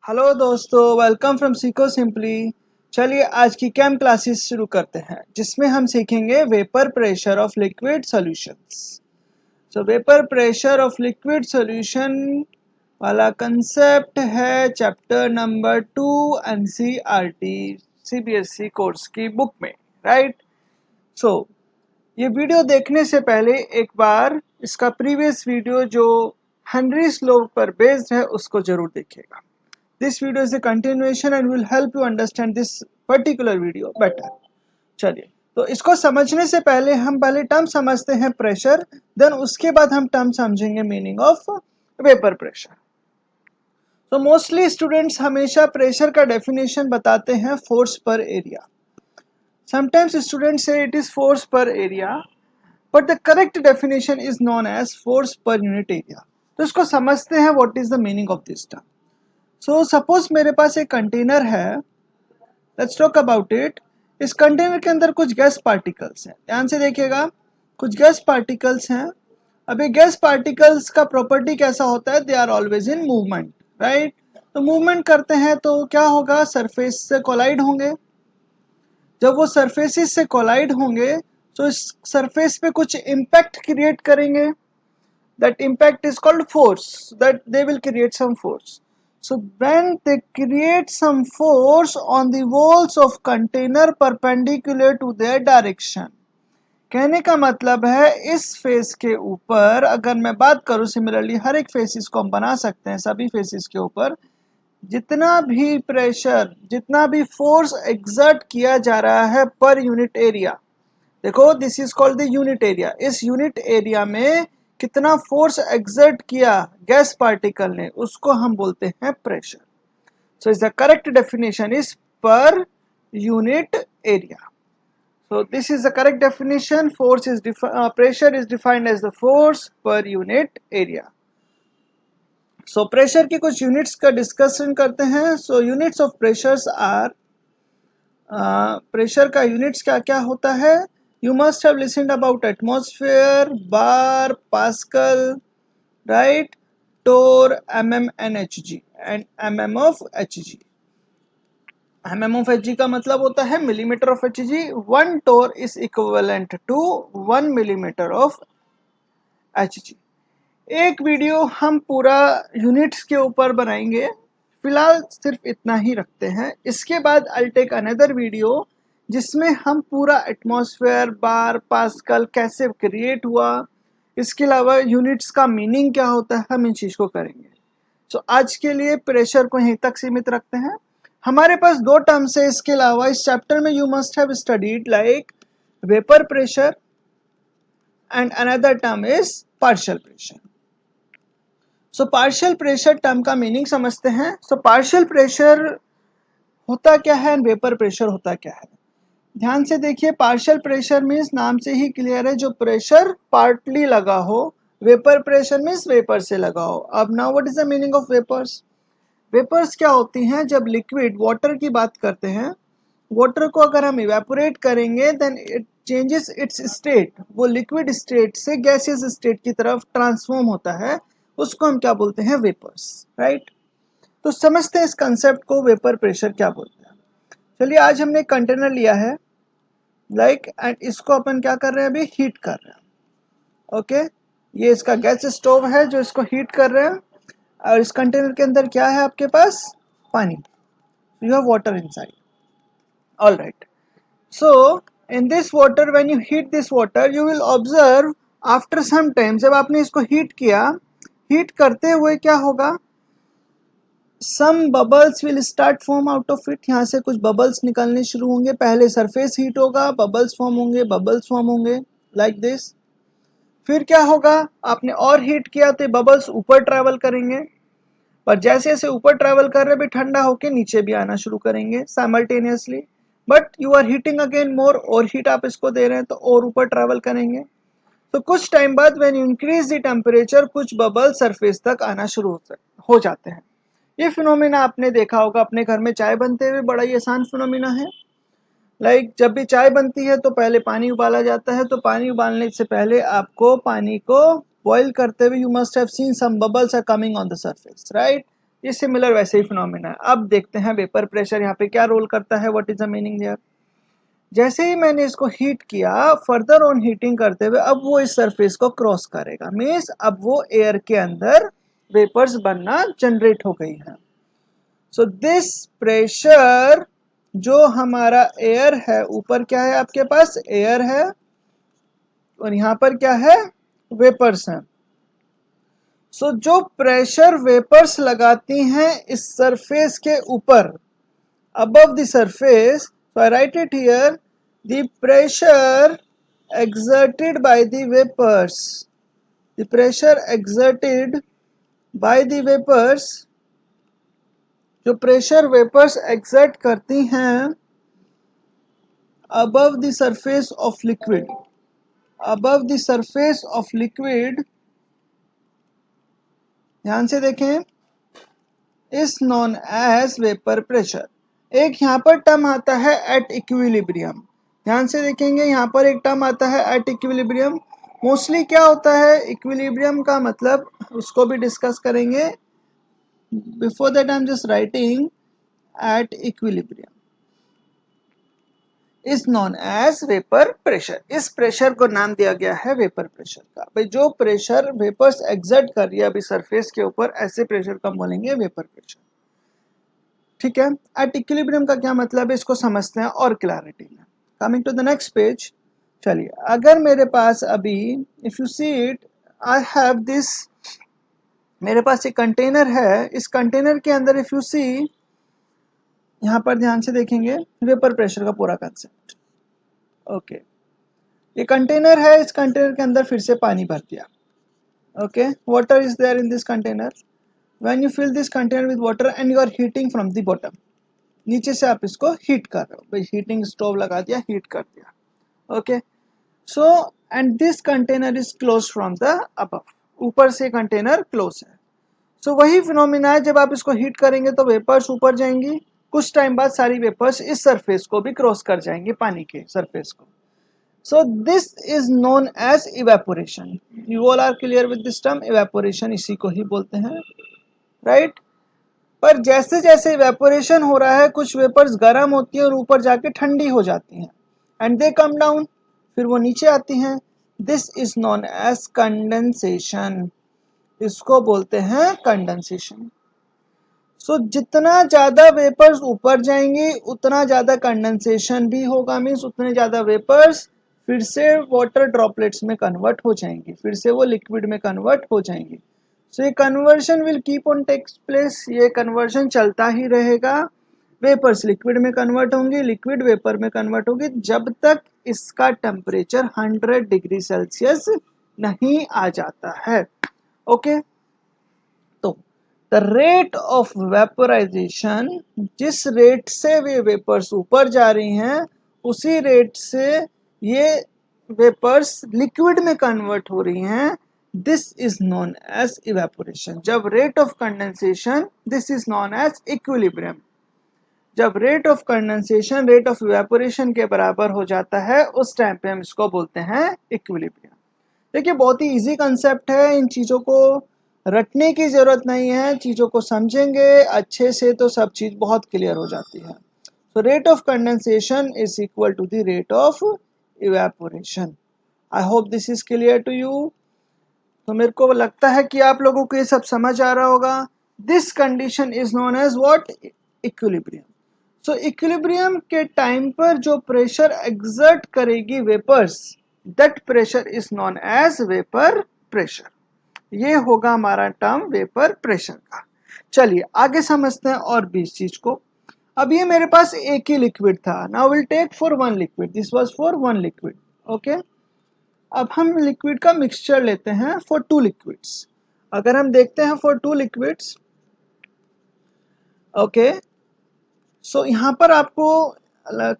Hello दोस्तों, welcome from Seiko simply. चलिए आज की कैम क्लासेस शुरू करते हैं जिसमें हम सीखेंगे vapour pressure of liquid solutions. Vapour pressure of liquid solution वाला कंसेप्ट है chapter number 2 NCERT CBSE course की बुक में, राइट। सो ये वीडियो देखने से पहले एक बार इसका प्रीवियस वीडियो जो हेनरीज लॉ पर बेस्ड है उसको जरूर देखिएगा। This video is a continuation and will help you understand this particular video better. चलिए, तो इसको समझने से पहले हम पहले टर्म समझते हैं प्रेशर, देन उसके बाद हम टर्म समझेंगे मीनिंग ऑफ वेपर प्रेशर। तो मोस्टली स्टूडेंट्स हमेशा प्रेशर का डेफिनेशन बताते हैं force per area. Sometimes students से it is force per area, but the correct definition is known as force per unit area. तो इसको समझते हैं what is the meaning of this term. Suppose मेरे पास एक कंटेनर है, लेट्स टॉक अबाउट इट। इस कंटेनर के अंदर कुछ गैस पार्टिकल्स हैं, ध्यान से देखिएगा। कुछ गैस पार्टिकल्स हैं। अभी गैस पार्टिकल्स का प्रॉपर्टी कैसा होता है, they are always in movement, right. तो मूवमेंट करते हैं तो क्या होगा, सरफेस से कोलाइड होंगे। जब वो सरफेसिस से कोलाइड होंगे तो इस सरफेस पे कुछ इम्पैक्ट क्रिएट करेंगे। That impact is called force, that they will create some force. So when they create some force on the walls of container perpendicular to their direction. कहने का मतलब है इस फेस के ऊपर अगर मैं बात करूं, सिमिलरली हर एक फेसिस को हम बना सकते हैं, सभी फेसिस के ऊपर जितना भी प्रेशर, जितना भी फोर्स एग्जर्ट किया जा रहा है पर यूनिट एरिया, देखो this is called the unit area. इस यूनिट एरिया में कितना फोर्स एग्जर्ट किया गैस पार्टिकल ने, उसको हम बोलते हैं pressure. So is the correct definition is per unit area. So this is the correct definition. Force is pressure is defined as the force per unit area. So pressure की कुछ units का discussion करते हैं। So units of pressures are, pressure का units क्या क्या होता है। You must have listened about atmosphere, bar, Pascal, right? Torr, mm and hg, and mm of hg. mm of hg का मतलब होता है millimeter of hg. 1 torr is equivalent to 1 millimeter of hg. एक video हम पूरा units के ऊपर बनाएंगे, फिलहाल सिर्फ इतना ही रखते हैं। इसके बाद I'll take another वीडियो जिसमें हम पूरा एटमॉस्फेयर, बार, पास्कल कैसे क्रिएट हुआ, इसके अलावा यूनिट्स का मीनिंग क्या होता है, हम इन चीज को करेंगे। सो आज के लिए प्रेशर को यहीं तक सीमित रखते हैं। हमारे पास दो टर्म्स है इसके अलावा इस चैप्टर में। You must have studied like vapour pressure and another term is partial pressure. So partial pressure term का मीनिंग समझते हैं। सो पार्शियल प्रेशर होता क्या है एंड वेपर प्रेशर होता क्या है। ध्यान से देखिए, पार्शियल प्रेशर मीन्स नाम से ही क्लियर है, जो प्रेशर पार्टली लगा हो। वेपर प्रेशर मीन्स वेपर से लगा हो। अब now what is the meaning of vapours. Vapours क्या होती हैं, जब लिक्विड वाटर की बात करते हैं, वाटर को अगर हम इवेपोरेट करेंगे then it changes its state. वो लिक्विड स्टेट से गैसियस स्टेट की तरफ ट्रांसफॉर्म होता है, उसको हम क्या बोलते हैं, वेपर्स, राइट। तो समझते हैं इस कंसेप्ट को, वेपर प्रेशर क्या बोलते हैं। चलिए आज हमने एक कंटेनर लिया है लाइक एंड इसको अपन क्या कर रहे हैं, अभी हीट कर रहे हैं। ओके, ये इसका गैस स्टोव है जो इसको हीट कर रहे हैं, और इस कंटेनर के अंदर क्या है आपके पास, पानी। You have water inside, all right. So in this water, when you heat this water, you will observe after some time, जब आपने इसको हीट किया, हीट करते हुए क्या होगा, some bubbles will start form out of it। यहाँ से कुछ बबल्स निकलने शुरू होंगे। पहले सरफेस हीट होगा, बबल्स फॉर्म होंगे, बबल्स फॉर्म होंगे लाइक दिस। फिर क्या होगा, आपने और हीट किया तो बबल्स ऊपर ट्रैवल करेंगे, पर जैसे जैसे ऊपर ट्रैवल कर रहे भी ठंडा होके नीचे भी आना शुरू करेंगे simultaneously. But you are heating again more, और हीट आप इसको दे रहे हैं तो और ऊपर ट्रैवल करेंगे। तो कुछ टाइम बाद when you increase the temperature, कुछ बबल सरफेस तक आना शुरू हो जाते हैं। ये फिनोमिना आपने देखा होगा अपने घर में चाय बनते हुए, बड़ा ही आसान फिनोमिना है। लाइक जब भी चाय बनती है तो पहले पानी उबाला जाता है, तो पानी उबालने से पहले आपको पानी को बॉईल करते हुए you must have seen some bubbles are coming on the surface, right. ये सिमिलर वैसे ही फिनोमिना है। अब देखते हैं वेपर प्रेशर यहाँ पे क्या रोल करता है, what is the meaning there. जैसे ही मैंने इसको हीट किया, फर्दर ऑन हीटिंग करते हुए अब वो इस सरफेस को क्रॉस करेगा, मीन्स अब वो एयर के अंदर वेपर्स बनना जनरेट हो गई है। सो दिस प्रेशर, जो हमारा एयर है, ऊपर क्या है आपके पास, एयर है, और यहाँ पर क्या है, वेपर्स हैं। सो जो प्रेशर वेपर्स लगाती हैं इस सरफेस के ऊपर, above the surface, so I write it here, the pressure exerted by the vapors, the pressure exerted by the vapors, जो प्रेशर वेपर्स एक्सर्ट करती हैं above the surface of liquid, above the surface of liquid, ध्यान से देखें, is known as vapor pressure। एक यहाँ पर term आता है एट इक्विलिब्रियम, ध्यान से देखेंगे यहाँ पर एक टर्म आता है एट इक्विलिब्रियम। मोस्टली क्या होता है इक्विलिब्रियम का मतलब, उसको भी डिस्कस करेंगे। Before that I am just writing at equilibrium is known as vapour pressure. इस प्रेशर को नाम दिया गया है वेपर प्रेशर का। भाई जो प्रेशर वेपर्स एक्सर्ट कर रही है अभी सरफेस के ऊपर, ऐसे प्रेशर को हम बोलेंगे वेपर प्रेशर। ठीक है, एट इक्विलिब्रियम का क्या मतलब है इसको समझते हैं और क्लैरिटी में। Coming to the next page, चलिए अगर मेरे पास अभी, if you see it, I have this, मेरे पास एक कंटेनर है, इस कंटेनर के अंदर इफ यू सी, यहाँ पर ध्यान से देखेंगे वेपर प्रेशर का पूरा कंसेप्ट। ओके, ये कंटेनर है, इस कंटेनर के अंदर फिर से पानी भर दिया। Okay, water is there in this container. When you fill this container with water and you are heating from the bottom, नीचे से आप इसको हीट कर रहे हो, भाई हीटिंग स्टोव लगा दिया, हीट कर दिया। Okay, so and this container is close from the above, ऊपर से कंटेनर क्लोज है। सो वही फिनोमिना है, जब आप इसको हीट करेंगे तो वेपर्स ऊपर जाएंगी, कुछ टाइम बाद सारी वेपर्स इस सरफेस को भी क्रॉस कर जाएंगे, पानी के सरफेस को। So this is known as evaporation. You all are clear with this term, evaporation इसी को ही बोलते हैं, राइट। पर जैसे जैसे इवेपोरेशन हो रहा है, कुछ वेपर्स गर्म होती है और ऊपर जाके ठंडी हो जाती हैं, एंड दे कम डाउन, फिर वो नीचे आती हैं। This is known as condensation, इसको बोलते हैं कंडेंसेशन। सो जितना ज्यादा वेपर्स ऊपर जाएंगे उतना ज्यादा कंडेंसेशन भी होगा, मीन्स उतने ज्यादा वेपर्स फिर से वाटर ड्रॉपलेट्स में कन्वर्ट हो जाएंगे, फिर से वो लिक्विड में कन्वर्ट हो जाएंगे। सो ये conversion will keep on takes place, ये कन्वर्शन चलता ही रहेगा। वेपर्स लिक्विड में कन्वर्ट होंगे, लिक्विड वेपर में कन्वर्ट होगी, जब तक इसका टेम्परेचर 100 डिग्री सेल्सियस नहीं आ जाता है। ओके, तो द रेट ऑफ वेपराइजेशन, जिस रेट से वे वेपर्स ऊपर जा रही हैं उसी रेट से ये वेपर्स लिक्विड में कन्वर्ट हो रही हैं, this is known as evaporation. जब rate of condensation, this is known as equilibrium. जब rate of condensation rate of evaporation के बराबर हो जाता है, उस टाइम पे हम इसको बोलते हैं इक्विलिब्रियम। देखिए बहुत ही इजी कंसेप्ट है, इन चीज़ों को रटने की ज़रूरत नहीं है, चीज़ों को समझेंगे अच्छे से तो सब चीज़ बहुत क्लियर हो जाती है। So rate of condensation is equal to the rate of evaporation. I hope this is clear to you. तो मेरे को लगता है कि आप लोगों को ये सब समझ आ रहा होगा। This condition is known as what? Equilibrium. So equilibrium के टाइम पर जो प्रेशर एक्सर्ट करेगी vapours, that pressure is known as vapor pressure. ये होगा हमारा टर्म वेपर प्रेशर का। चलिए आगे समझते हैं और भी इस चीज को। अब ये मेरे पास एक ही लिक्विड था, now will take for one liquid, this was for one liquid. Okay, अब हम लिक्विड का मिक्सचर लेते हैं फॉर टू लिक्विड्स। अगर हम देखते हैं for two liquids, okay, so यहाँ पर आपको,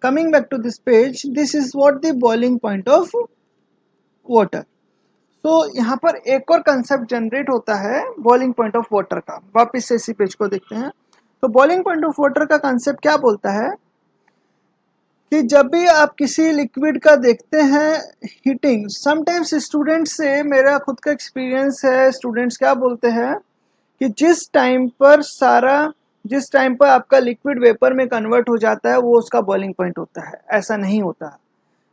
coming back to this page, this is what the boiling point of water. तो यहाँ पर एक और कंसेप्ट जनरेट होता है बॉइलिंग पॉइंट ऑफ वाटर का। वापस से इसी पेज को देखते हैं। तो बॉइलिंग पॉइंट ऑफ वाटर का कंसेप्ट क्या बोलता है कि जब भी आप किसी लिक्विड का देखते हैं हीटिंग, समटाइम्स स्टूडेंट्स से मेरा खुद का एक्सपीरियंस है, स्टूडेंट्स क्या बोलते हैं कि जिस टाइम पर आपका लिक्विड वेपर में कन्वर्ट हो जाता है वो उसका बॉइलिंग पॉइंट होता है, ऐसा नहीं होता।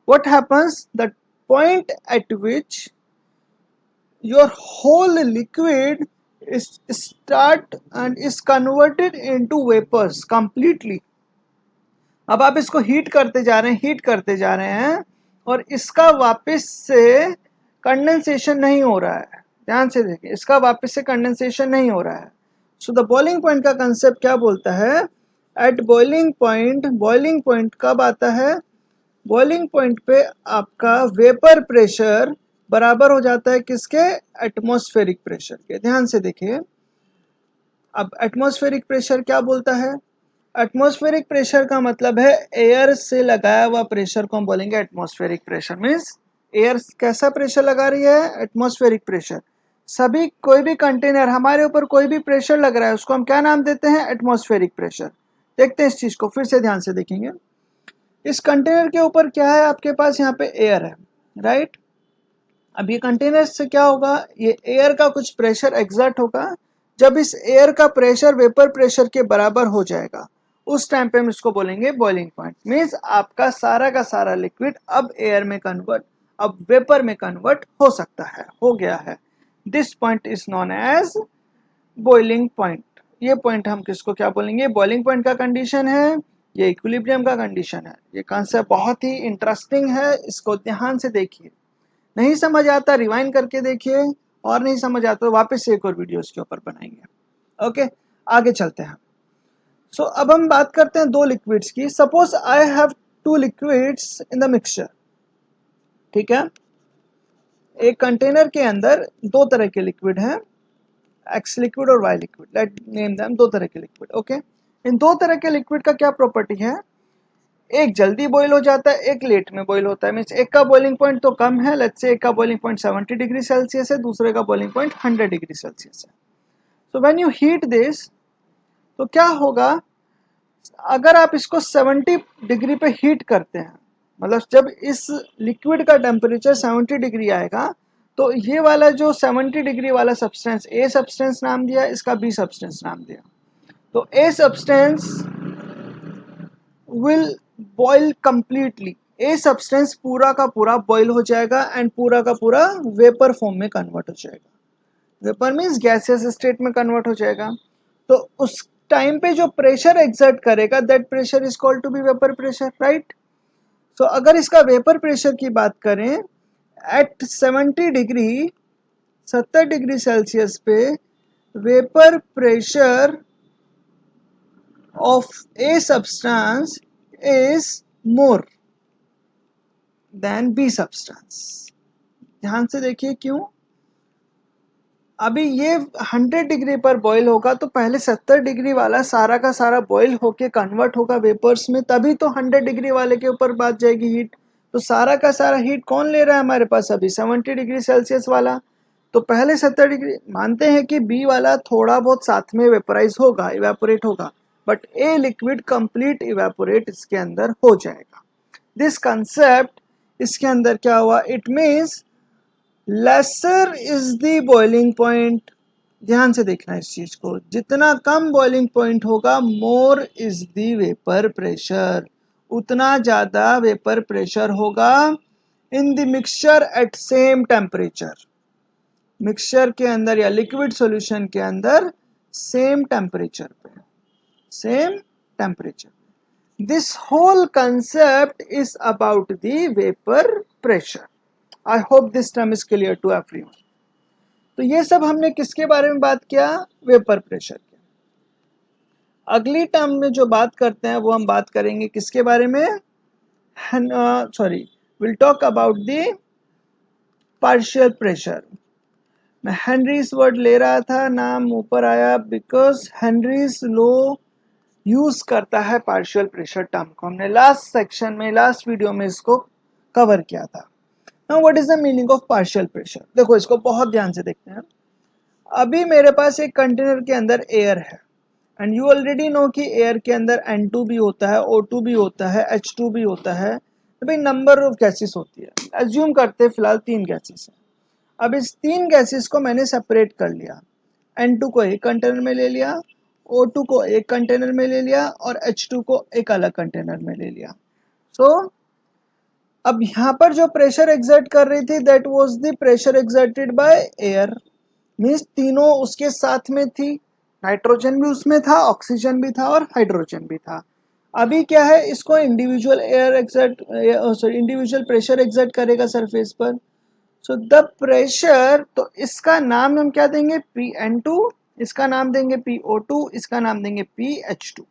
What happens? The point at which your whole liquid is start and is converted into vapors completely. अब आप इसको हीट करते जा रहे हैं और इसका वापस से कंडेंसेशन नहीं हो रहा है। ध्यान से देखिए, इसका वापस से कंडेंसेशन नहीं हो रहा है। सो द बॉइलिंग पॉइंट का कंसेप्ट क्या बोलता है? एट बॉइलिंग पॉइंट कब आता है? बॉइलिंग पॉइंट पे आपका वेपर प्रेशर बराबर हो जाता है किसके? एटमॉस्फेरिक प्रेशर के। ध्यान से देखिए, अब एटमॉस्फेरिक प्रेशर क्या बोलता है? एटमॉस्फेरिक प्रेशर का मतलब है एयर से लगाया हुआ प्रेशर को हम बोलेंगे एटमॉस्फेरिक प्रेशर। मीन्स एयर कैसा प्रेशर लगा रही है? Atmospheric pressure. सभी कोई भी कंटेनर हमारे ऊपर कोई भी प्रेशर लग रहा है उसको हम क्या नाम देते हैं? Atmospheric pressure. देखते हैं इस चीज को, फिर से ध्यान से देखेंगे। इस कंटेनर के ऊपर क्या है? आपके पास यहाँ पे एयर है, राइट। अब ये कंटेनर से क्या होगा? ये एयर का कुछ प्रेशर एग्जर्ट होगा। जब इस एयर का प्रेशर वेपर प्रेशर के बराबर हो जाएगा उस टाइम पे हम इसको बोलेंगे बॉइलिंग पॉइंट। मीन्स आपका सारा का सारा लिक्विड अब वेपर में कन्वर्ट हो सकता है, हो गया है। This point is known as boiling point. ये पॉइंट हम किसको क्या बोलेंगे? बॉइलिंग पॉइंट का कंडीशन है, ये इक्विलिब्रियम का कंडीशन है। ये कॉन्सेप्ट बहुत ही इंटरेस्टिंग है, इसको ध्यान से देखिए। नहीं समझ आता रिवाइंड करके देखिए, और नहीं समझ आता तो वापस से एक और वीडियो इसके ऊपर बनाएंगे। ओके, आगे चलते हैं। सो अब हम बात करते हैं दो लिक्विड्स की। Suppose I have two liquids in the mixture. ठीक है, एक कंटेनर के अंदर दो तरह के लिक्विड हैं, एक्स लिक्विड और Y liquid. Let name them, दो तरह के लिक्विड। ओके, इन दो तरह के लिक्विड का क्या प्रॉपर्टी है? एक जल्दी बॉईल हो जाता है, एक लेट में बॉईल होता है। मीन्स एक का बॉइलिंग पॉइंट तो कम है, लेट्स से एक का बॉइलिंग पॉइंट 70 डिग्री सेल्सियस है, दूसरे का बॉइलिंग पॉइंट 100 डिग्री सेल्सियस है। So when you heat this, तो क्या होगा? अगर आप इसको 70 डिग्री पे हीट करते हैं, मतलब जब इस लिक्विड का टेम्परेचर 70 डिग्री आएगा, तो ये वाला जो 70 डिग्री वाला सब्सटेंस, ए सब्सटेंस नाम दिया, इसका बी सब्सटेंस नाम दिया। तो a substance will boil completely. A substance पूरा का पूरा बॉईल हो जाएगा एंड पूरा का पूरा वेपर फॉर्म में कन्वर्ट हो जाएगा। वेपर मीन्स गैसियस स्टेट में कन्वर्ट हो जाएगा। तो उस टाइम पे जो प्रेशर एक्सर्ट करेगा, that pressure is called to be vapour pressure, right. So अगर इसका वेपर प्रेशर की बात करें, एट 70 डिग्री सेल्सियस पे vapour pressure of A substance is more than B substance। ध्यान से देखिए क्यों। अभी ये 100 डिग्री पर बॉईल होगा तो पहले 70 डिग्री वाला सारा का सारा बॉईल होके कन्वर्ट होगा वेपर्स में, तभी तो 100 डिग्री वाले के ऊपर बात जाएगी हीट। तो सारा का सारा हीट कौन ले रहा है हमारे पास? अभी 70 डिग्री सेल्सियस वाला। तो पहले 70 डिग्री, मानते हैं कि बी वाला थोड़ा बहुत साथ में वेपराइज होगा, इवेपोरेट होगा, but a liquid complete evaporate इसके अंदर हो जाएगा। दिस कंसेप्ट, इसके अंदर क्या हुआ? It means lesser is the boiling point. ध्यान से देखना इस चीज को, जितना कम बॉइलिंग पॉइंट होगा, more is the vapour pressure, उतना ज्यादा वेपर प्रेशर होगा in the mixture at same temperature. Mixture के अंदर या लिक्विड सॉल्यूशन के अंदर सेम टेम्परेचर पे, same temperature. This whole concept is about the vapour pressure. I hope this term is clear to everyone. तो ये सब हमने किसके बारे में बात किया? वेपर प्रेशर के। अगली टर्म में जो बात करते हैं वो हम बात करेंगे किसके बारे में? Will talk about the partial pressure. मैं हेनरीज वर्ड ले रहा था, नाम ऊपर आया बिकॉज हेनरीज लॉ यूज करता है पार्शियल प्रेशर टर्म को। हमने लास्ट सेक्शन में, लास्ट वीडियो में इसको कवर किया था। Now what is the meaning of partial pressure? देखो इसको बहुत ध्यान से देखते हैं। अभी मेरे पास एक कंटेनर के अंदर एयर है एंड यू ऑलरेडी नो कि एयर के अंदर N2 भी होता है, O2 भी होता है, H2 भी होता है। तो भाई नंबर ऑफ गैसेस होती है, एज्यूम करते हैं फिलहाल 3 गैसेस है। अब इस 3 गैसेस को मैंने सेपरेट कर लिया। N2 को एक कंटेनर में ले लिया, O2 को एक कंटेनर में ले लिया और H2 को एक अलग कंटेनर में ले लिया। अब यहाँ पर जो प्रेशर एक्सर्ट कर रही थी that was the pressure exerted by air, means तीनों उसके साथ में थी, नाइट्रोजन भी उसमें था, ऑक्सीजन भी था और हाइड्रोजन भी था। अभी क्या है, इसको इंडिविजुअल इंडिविजुअल प्रेशर एक्सर्ट करेगा सरफेस पर। सो द प्रेशर, तो इसका नाम हम क्या देंगे, Pn2, इसका नाम देंगे PO2, इसका नाम देंगे PH2।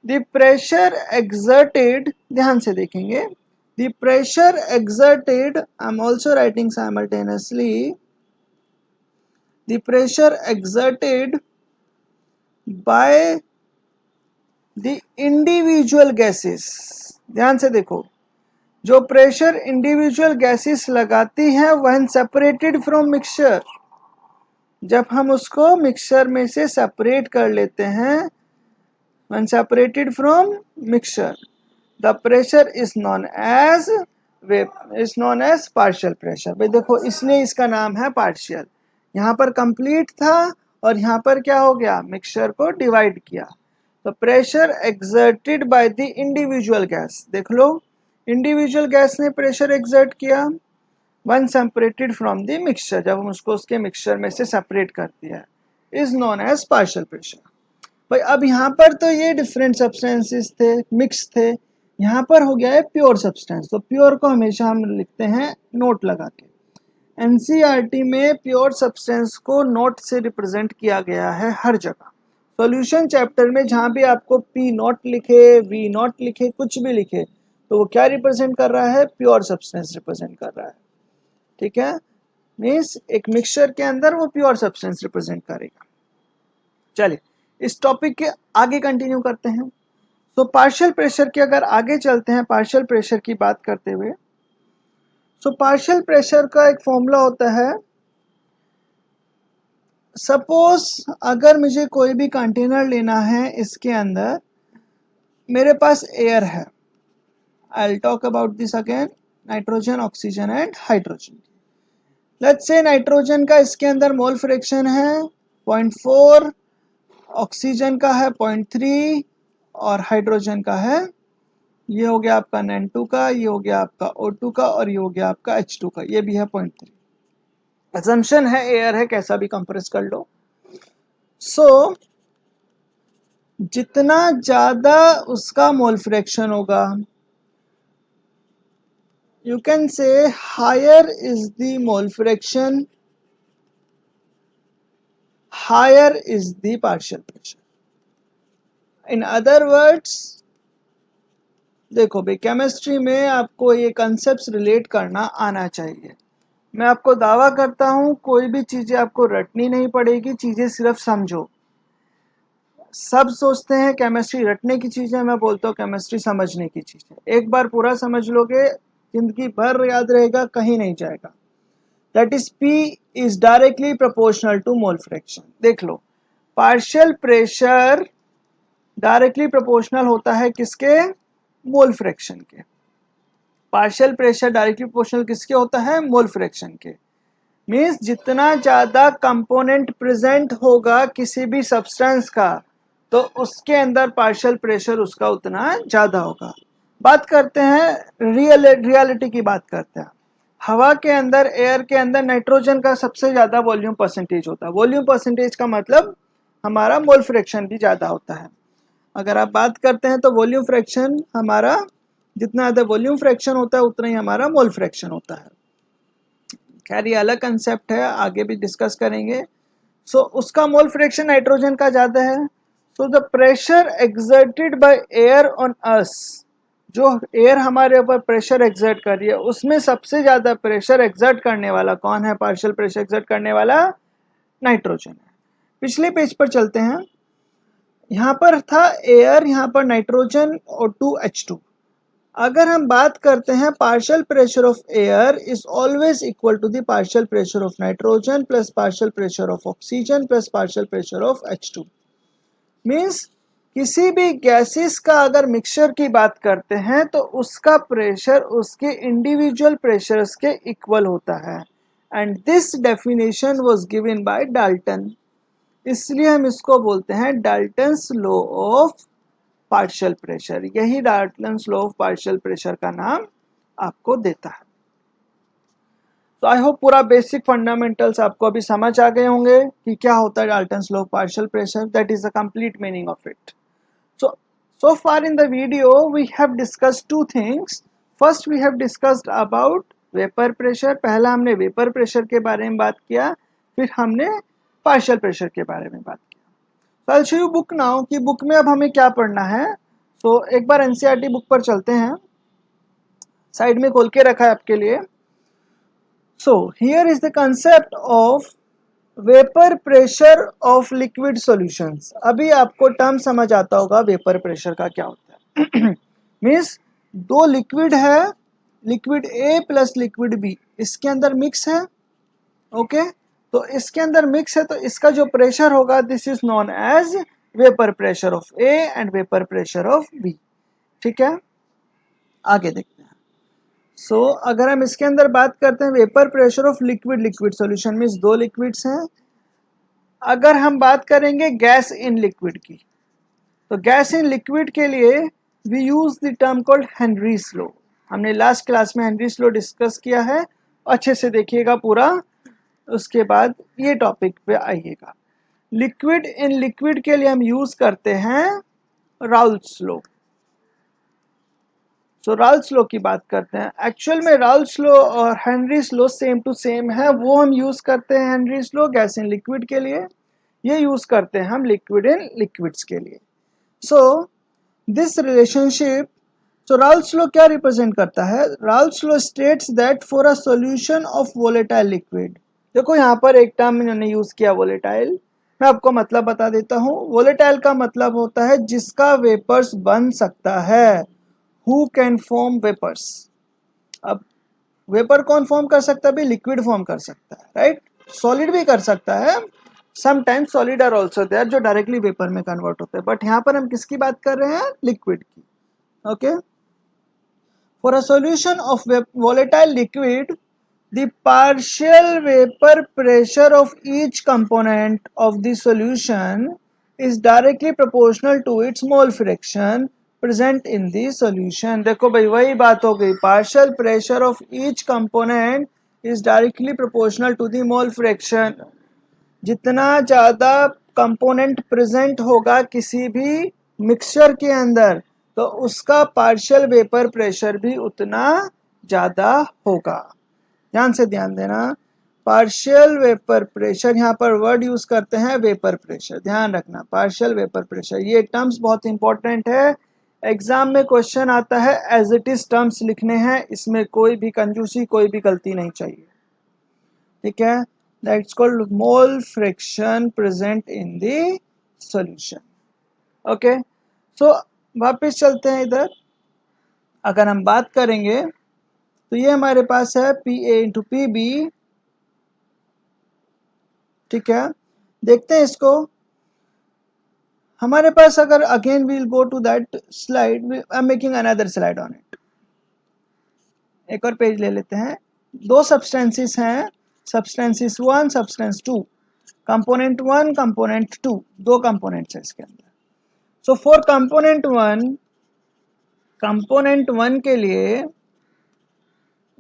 द प्रेशर एक्सर्टेड, ध्यान से देखेंगे, the pressure exerted, I am also writing simultaneously, the pressure exerted by the individual gases. ध्यान से देखो, जो प्रेशर इंडिविजुअल गैसेस लगाती हैं व्हेन सेपरेटेड फ्रॉम मिक्सचर, जब हम उसको मिक्सचर में से सेपरेट कर लेते हैं, when separated from mixture, the pressure is known as partial pressure. भाई देखो, इसलिए इसका नाम है पार्शियल। यहाँ पर कंप्लीट था और यहाँ पर क्या हो गया, मिक्सचर को डिवाइड किया। तो pressure exerted by the individual gas, देख लो, इंडिविजुअल गैस ने प्रेशर एक्सर्ट किया one separated from the mixture, जब हम उसको उसके मिक्सचर में से सेपरेट कर दिया, is known as partial pressure. भाई अब यहाँ पर तो ये डिफरेंट सब्सटेंसेस थे, मिक्स थे, यहाँ पर हो गया है प्योर सब्सटेंस। तो प्योर को हमेशा हम लिखते हैं नोट लगा के। एनसीईआरटी में प्योर सब्सटेंस को नोट से रिप्रेजेंट किया गया है हर जगह। सॉल्यूशन चैप्टर में जहाँ भी आपको P नोट लिखे, V नोट लिखे, कुछ भी लिखे, तो वो क्या रिप्रेजेंट कर रहा है, प्योर सब्सटेंस रिप्रेजेंट कर रहा है। ठीक है, मीन्स एक मिक्सचर के अंदर वो प्योर सब्सटेंस रिप्रेजेंट करेगा। चलिए इस टॉपिक के आगे कंटिन्यू करते हैं। तो पार्शियल प्रेशर के अगर आगे चलते हैं, पार्शियल प्रेशर की बात करते हुए, सो पार्शियल प्रेशर का एक फॉर्मूला होता है, सपोज अगर मुझे कोई भी कंटेनर लेना है, इसके अंदर मेरे पास एयर है, I will talk about this again, nitrogen, oxygen and hydrogen. Let's say nitrogen का इसके अंदर मोल फ्रैक्शन है 0.4, ऑक्सीजन का है 0.3 और हाइड्रोजन का है, ये हो गया आपका N2 का, ये हो गया आपका O2 का और ये हो गया आपका H2 का, ये भी है 0.3। असम्पशन है एयर है, कैसा भी कंप्रेस कर लो। सो जितना ज्यादा उसका मोल फ्रैक्शन होगा, you can say higher is the mole fraction, higher is the partial pressure. In other words, देखो भाई केमिस्ट्री में आपको ये कंसेप्ट्स रिलेट करना आना चाहिए। मैं आपको दावा करता हूं कोई भी चीजें आपको रटनी नहीं पड़ेगी, चीजें सिर्फ समझो। सब सोचते हैं केमिस्ट्री रटने की चीज है, मैं बोलता हूँ केमिस्ट्री समझने की चीज है। एक बार पूरा समझ लोगे, जिंदगी भर याद रहेगा, कहीं नहीं जाएगा। That is P is directly proportional to mole fraction. देख लो, पार्शियल प्रेशर डायरेक्टली प्रोपोर्शनल होता है किसके, मोल फ्रैक्शन के। पार्शियल प्रेशर डायरेक्टली प्रोपोर्शनल किसके होता है, मोल फ्रैक्शन के। मीन्स जितना ज्यादा कंपोनेंट प्रेजेंट होगा किसी भी सब्सटेंस का, तो उसके अंदर पार्शियल प्रेशर उसका उतना ज्यादा होगा। बात करते हैं रियलिटी की बात करते हैं। हवा के अंदर, एयर के अंदर नाइट्रोजन का सबसे ज्यादा वॉल्यूम परसेंटेज होता है। वॉल्यूम परसेंटेज का मतलब हमारा मोल फ्रैक्शन भी ज्यादा होता है। अगर आप बात करते हैं तो वॉल्यूम फ्रैक्शन हमारा, जितना ज्यादा वॉल्यूम फ्रैक्शन होता है उतना ही हमारा मोल फ्रैक्शन होता है। खैर ये अलग कंसेप्ट है, आगे भी डिस्कस करेंगे। सो उसका मोल फ्रैक्शन नाइट्रोजन का ज्यादा है। So the pressure exerted by air on us, जो एयर हमारे ऊपर प्रेशर एक्सर्ट कर रही है, उसमें सबसे ज्यादा प्रेशर एक्सर्ट करने वाला कौन है, पार्शियल प्रेशर एक्सर्ट करने वाला नाइट्रोजन है। पिछले पेज पर चलते हैं। यहाँ पर था एयर, यहाँ पर नाइट्रोजन और O2H2। अगर हम बात करते हैं, partial pressure of air is always equal to the partial pressure of nitrogen plus partial pressure of oxygen plus partial pressure of H2। Means किसी भी गैसेस का अगर मिक्सचर की बात करते हैं तो उसका प्रेशर उसके इंडिविजुअल प्रेशर्स के इक्वल होता है। And this definition was given by Dalton, इसलिए हम इसको बोलते हैं Dalton's law of partial pressure. यही Dalton's law of partial pressure का नाम आपको देता है। तो आई होप पूरा बेसिक फंडामेंटल्स आपको अभी समझ आ गए होंगे कि क्या होता है Dalton's law of partial pressure, that is the complete meaning of it. So far in the video we have discussed two things. First we have discussed about vapour pressure, पहला हमने वेपर प्रेशर के बारे में बात किया, फिर हमने partial pressure के बारे में बात किया। I'll show you book now कि बुक में अब हमें क्या पढ़ना है। तो एक बार एनसीईआरटी बुक पर चलते हैं, साइड में खोल के रखा है आपके लिए। So here is the concept of vapour pressure of liquid solutions. अभी आपको टर्म समझ आता होगा वेपर प्रेशर का क्या होता है। मीन्स दो लिक्विड है, liquid A plus liquid B, इसके अंदर मिक्स है। ओके, तो इसके अंदर मिक्स है तो इसका जो प्रेशर होगा this is known as vapour pressure of A and vapour pressure of B. ठीक है, आगे देखते हैं। अगर हम इसके अंदर बात करते हैं vapour pressure of liquid, liquid solution means दो लिक्विड्स हैं। अगर हम बात करेंगे गैस इन लिक्विड की, तो गैस इन लिक्विड के लिए we use the term called Henry's law. हमने लास्ट क्लास में हेनरीज लॉ डिस्कस किया है, अच्छे से देखिएगा पूरा, उसके बाद ये टॉपिक पे आइएगा। लिक्विड इन लिक्विड के लिए हम यूज करते हैं राउल्स लॉ। राउल्स लॉ की बात करते हैं। एक्चुअल में राउल्स लॉ और Henry's law same to same है, वो हम यूज करते हैं Henry's law gas in liquid के लिए, ये यूज करते हैं हम लिक्विड इन लिक्विड्स के लिए। दिस रिलेशनशिप, राउल्स लॉ क्या रिप्रेजेंट करता है? Raoult's law states that for a solution of volatile liquid, देखो यहाँ पर एक टर्म इन्होंने यूज किया वोलेटाइल, मैं आपको मतलब बता देता हूँ। वोलेटाइल का मतलब होता है जिसका वेपर्स बन सकता है, हु कैन फॉर्म वेपर्स। अब वेपर कौन फॉर्म कर सकता है? भी लिक्विड फॉर्म कर सकता है, राइट? सॉलिड भी कर सकता है, sometimes solid are also there जो डायरेक्टली वेपर में कन्वर्ट होते हैं, बट यहाँ पर हम किसकी बात कर रहे हैं? लिक्विड की। Okay, for a solution of volatile liquid the partial vapor pressure of each component of the solution is directly proportional to its mole fraction present in the solution। देखो भाई वही बात हो गई, partial pressure of each component is directly proportional to the mole fraction। जितना ज़्यादा component present होगा किसी भी मिक्सचर के अंदर, तो उसका पार्शियल वेपर प्रेशर भी उतना ज़्यादा होगा। ध्यान से ध्यान देना, पार्शियल वेपर प्रेशर, यहाँ पर वर्ड यूज करते हैं वेपर प्रेशर, ध्यान रखना पार्शियल वेपर प्रेशर, ये टर्म्स बहुत इंपॉर्टेंट है। एग्जाम में क्वेश्चन आता है एज इट इज टर्म्स लिखने हैं, इसमें कोई भी कंजूसी कोई भी गलती नहीं चाहिए। ठीक है, that's called mole fraction present in the solution. Okay, वापस चलते हैं इधर। अगर हम बात करेंगे तो ये हमारे पास है P A into P B. ठीक है, देखते हैं इसको। हमारे पास अगर again we'll go to that slide, I am making another slide on it. एक और पेज ले लेते हैं। दो सब्सटेंसेस हैं, सब्सटेंसेस 1 सब्सटेंस 2, कंपोनेंट 1 कंपोनेंट 2, दो कंपोनेंट्स है इसके अंदर। फॉर कंपोनेंट 1 के लिए,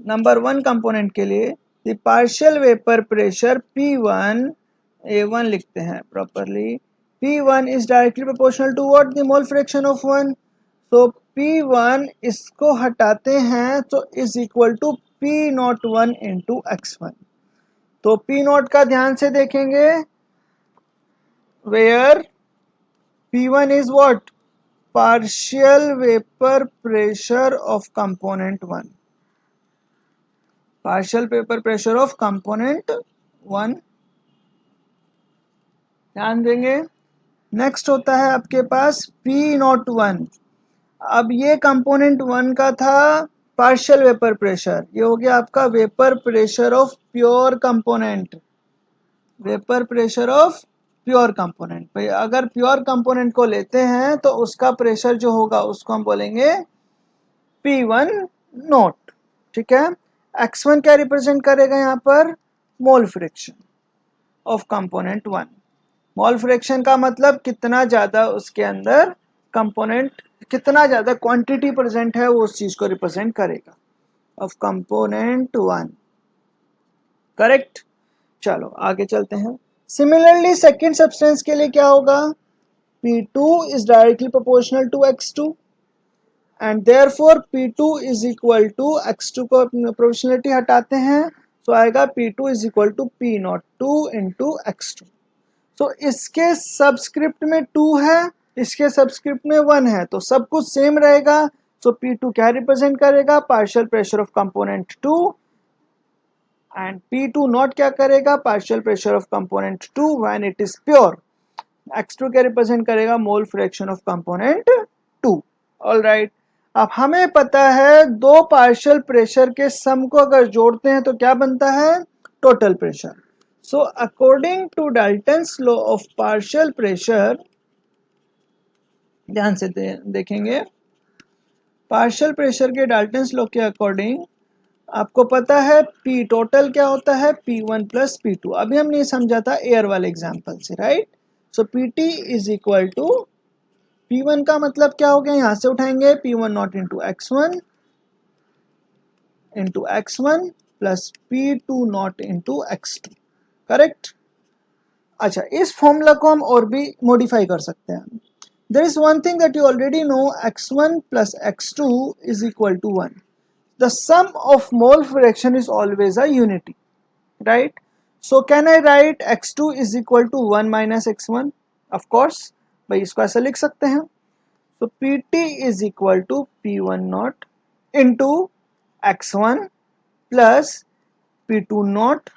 नंबर 1 कंपोनेंट के लिए the partial vapour pressure P1, A1 लिखते हैं properly, P1 is directly proportional to what? The mole fraction of 1। तो P1 इसको हटाते हैं तो is equal to P01 into x1। तो P0 का ध्यान से देखेंगे, where P1 is what? Partial vapour pressure of component 1, partial vapour pressure of component 1, ध्यान देंगे। नेक्स्ट होता है आपके पास P01। अब ये कंपोनेंट 1 का था पार्शियल वेपर प्रेशर, ये हो गया आपका vapour pressure of pure component, vapour pressure of pure component. भाई अगर प्योर कंपोनेंट को लेते हैं तो उसका प्रेशर जो होगा उसको हम बोलेंगे P1 नोट। ठीक है, x1 क्या रिप्रेजेंट करेगा यहाँ पर? मोल fraction of component 1। Mole fraction का मतलब कितना ज़्यादा उसके अंदर कंपोनेंट, कितना ज़्यादा क्वांटिटी प्रेजेंट है वो उस चीज़ को रिप्रेजेंट करेगा, ऑफ कंपोनेंट 1। करेक्ट। चलो आगे चलते हैं। सिमिलरली सेकेंड सब्सटेंस के लिए क्या होगा, P2 is directly proportional to X2 and therefore P2 is equal to X2 को प्रोपोर्शनलिटी हटाते हैं तो आएगा P2 is equal to P02 into X2। तो इसके सबस्क्रिप्ट में 2 है, इसके सबस्क्रिप्ट में 1 है, तो सब कुछ सेम रहेगा। सो P2 क्या रिप्रेजेंट करेगा, partial pressure of component 2 and P2 not क्या करेगा, partial pressure of component 2 when it is pure. X2 क्या रिप्रेजेंट करेगा, मोल फ्रैक्शन ऑफ कंपोनेंट 2। ऑलराइट, अब हमें पता है दो पार्शियल प्रेशर के सम को अगर जोड़ते हैं तो क्या बनता है, total pressure. So according to Dalton's law of partial pressure, ध्यान से देखेंगे, पार्शियल प्रेशर के डाल्टन्स लॉ के अकॉर्डिंग आपको पता है P टोटल क्या होता है, P1 प्लस P2। अभी हमने ये समझा था एयर वाले एग्जाम्पल से, right. So PT is equal to, P1 का मतलब क्या हो गया, यहां से उठाएंगे P1 not into X1 plus P2 not into X2। Correct. अच्छा, इस फॉर्मूला को हम और भी मॉडिफाई कर सकते हैं। There is one thing that you already know, X1 plus X2 is equal to 1। The sum of mole fraction is always a unity, right. So can I write X2 is equal to 1 minus X1? Of course, भाई इसको ऐसे लिख सकते हैं। So PT is equal to P1 naught into X1 plus P2 naught,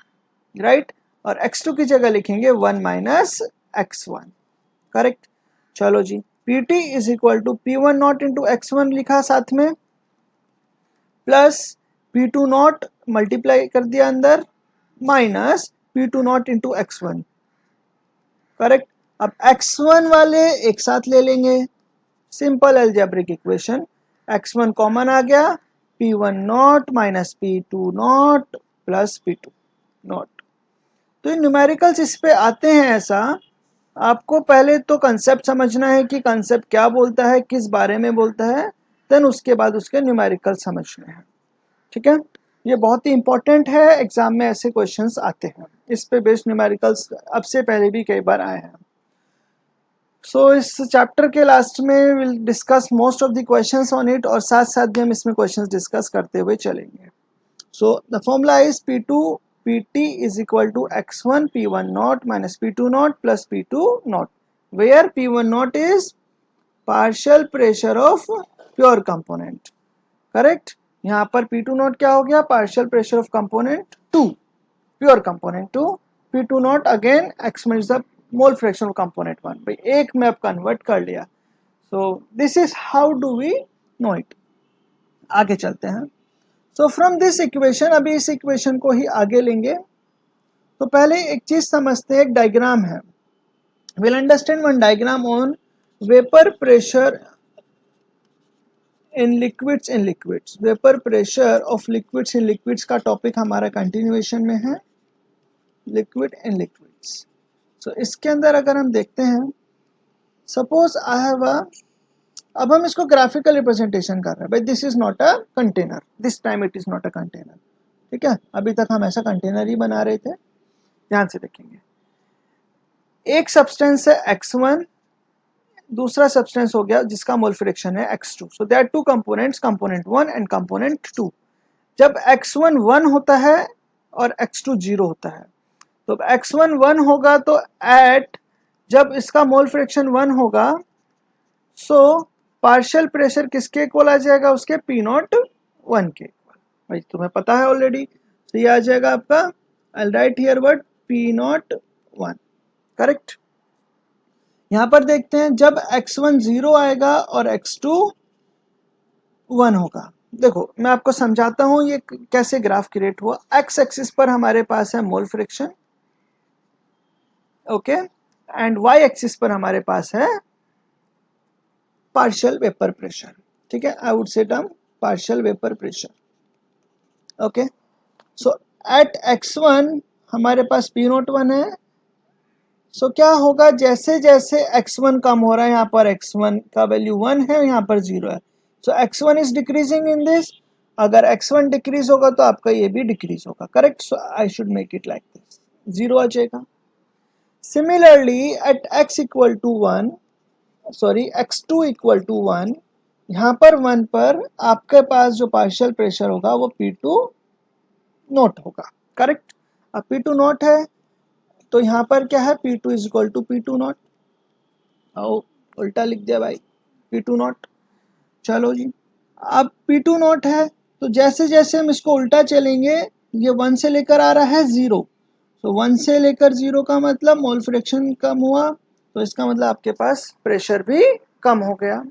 right? और X2 की जगह लिखेंगे 1 माइनस X1। करेक्ट। चलो जी, PT is equal to P1 naught into X1 लिखा साथ में, प्लस P2 naught मल्टीप्लाई कर दिया अंदर, minus P2 naught into X1। Correct. अब X1 वाले एक साथ ले लेंगे, simple algebraic equation, x1 common आ गया, p1 not minus p2 not plus p2 not. तो ये न्यूमेरिकल्स इस पे आते हैं ऐसा, आपको पहले तो कंसेप्ट समझना है कि कंसेप्ट क्या बोलता है, किस बारे में बोलता है, देन उसके बाद उसके न्यूमेरिकल समझने हैं। ठीक है, ये बहुत ही इंपॉर्टेंट है, एग्जाम में ऐसे क्वेश्चंस आते हैं, इस पे बेस्ड न्यूमेरिकल्स अब से पहले भी कई बार आए हैं। सो इस चैप्टर के लास्ट में will discuss most of the questions on it, और साथ साथ भी हम इसमें क्वेश्चंस डिस्कस करते हुए चलेंगे। So the formula is P2 PT is equal to X1 P1 naught minus P2 naught plus P2 naught, where P1 naught is partial pressure of pure component। Correct. यहाँ पर P2 naught क्या हो गया, partial pressure of component 2, pure component 2। P2 naught again X1 is the mole fraction of component 1। भाई एक में अब convert कर लिया। So this is how do we know it. आगे चलते हैं। सो फ्रॉम दिस इक्वेशन, अभी इस इक्वेशन को ही आगे लेंगे, तो पहले एक चीज समझते हैं, एक डायग्राम है। Will understand one diagram on vapour pressure in liquids, vapour pressure of liquids in liquids का टॉपिक हमारा कंटिन्यूएशन में है, लिक्विड इन लिक्विड्स। सो इसके अंदर अगर हम देखते हैं, सपोज आई हैव अ, अब हम इसको ग्राफिकल रिप्रेजेंटेशन कर रहे हैं, भाई this is not a container, this time it is not a container. ठीक है, अभी तक हम ऐसा कंटेनर ही बना रहे थे। ध्यान से देखेंगे, एक सब्सटेंस है X1, दूसरा सब्सटेंस हो गया जिसका मोल फ्रैक्शन है X2। So there are two components, component 1 and component 2। जब X1 1 होता है और X2 0 होता है, तो X1 1 होगा तो एट, जब इसका मोल फ्रैक्शन 1 होगा, सो पार्शियल प्रेशर किसके इक्वल आ जाएगा, उसके P नॉट 1 के इक्वल। भाई तुम्हें पता है ऑलरेडी, तो ये आ जाएगा आपका, I write here word P not 1। Correct. यहां पर देखते हैं, जब X1 0 आएगा और X2 1 होगा। देखो मैं आपको समझाता हूं ये कैसे ग्राफ क्रिएट हुआ। एक्स एक्सिस पर हमारे पास है mole fraction, okay, and Y axis पर हमारे पास है पार्शियल वेपर प्रेशर। ठीक है, I would say term partial vapour pressure. Okay, so at X1 हमारे पास P नोट 1 है। सो क्या होगा, जैसे जैसे x1 कम हो रहा है, यहाँ पर x1 का वैल्यू 1 है, यहाँ पर 0 है। सो x1 is decreasing in this. अगर x1 डिक्रीज होगा तो आपका ये भी डिक्रीज होगा, correct. So I should make it like this, 0 आ जाएगा। Similarly at x equal to 1, sorry x2 equal to 1, यहाँ पर 1 पर आपके पास जो पार्शियल प्रेशर होगा वो P2 नोट होगा, करेक्ट। अब P2 नोट है तो यहाँ पर क्या है, P2 is equal to P2 not. आओ उल्टा लिख दिया भाई, P2 नॉट। चलो जी, अब P2 नॉट है तो जैसे जैसे हम इसको उल्टा चलेंगे, ये 1 से लेकर आ रहा है 0। तो 1 से लेकर 0 का मतलब मोल फ्रैक्शन कम हुआ, तो इसका मतलब आपके पास प्रेशर भी कम हो गया।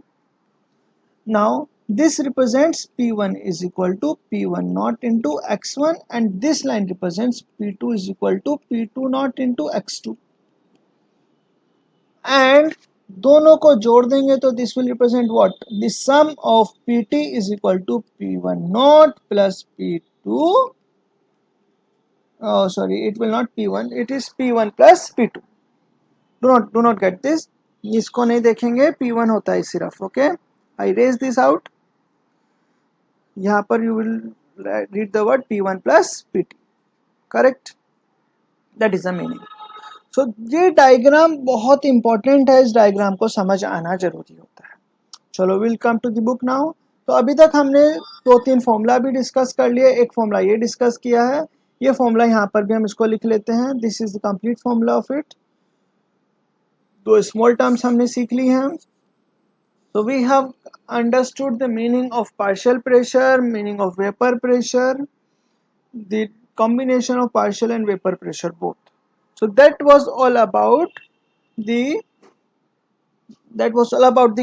Now this represents P1 is equal to P1 naught into x1, and this line represents P2 is equal to P2 naught into x2, and दोनों को जोड़ देंगे तो this will represent what? The sum of PT is equal to P1 naught plus P2. Oh sorry, it will not P1, it is P1 plus P2. Do not get this, इसको नहीं देखेंगे, P1 होता है सिर्फ, okay? I raise this out. यहाँ पर you will read the word P1 plus PT, correct? That is the meaning. So ये diagram बहुत इंपॉर्टेंट है, इस डायग्राम को समझ आना जरूरी होता है। चलो will come to the book now. तो अभी तक हमने 2-3 फॉर्मूला भी डिस्कस कर लिए, एक फॉर्मूला ये डिस्कस किया है, ये फॉर्मूला यहाँ पर भी हम इसको लिख लेते हैं। This is the complete formula of it. दो स्मॉल टर्म्स हमने सीख ली हैं। So we have understood the meaning of partial pressure, meaning of vapor pressure, the combination of partial and vapor pressure both. So that was all about the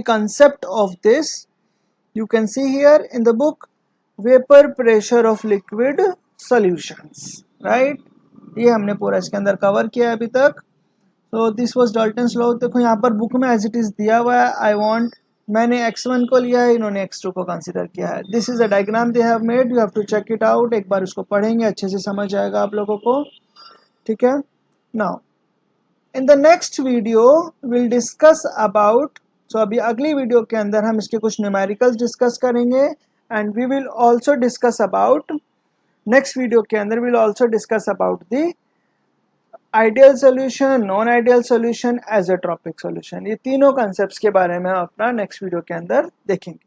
concept of this. You can see here in the book, vapor pressure of liquid solutions, right? ये हमने पूरा इसके अंदर cover किया है अभी तक। तो दिस वाज डाल्टन्स लॉ। देखो यहाँ पर बुक में एज इट इज दिया हुआ है, आई वांट, मैंने x1 को लिया है, इन्होंने x2 को कंसीडर किया है। This is a diagram they have made, you have to check it out. एक बार उसको पढ़ेंगे अच्छे से समझ आएगा आप लोगों को, ठीक है। Now in the next video will discuss about, so अभी अगली वीडियो के अंदर हम इसके कुछ न्यूमेरिकल्स डिस्कस करेंगे, and we will also discuss about, next video के अंदर will also discuss about the ideal solution, non ideal solution, azeotropic solution. ये तीनों कॉन्सेप्ट्स के बारे में हम अपना नेक्स्ट वीडियो के अंदर देखेंगे।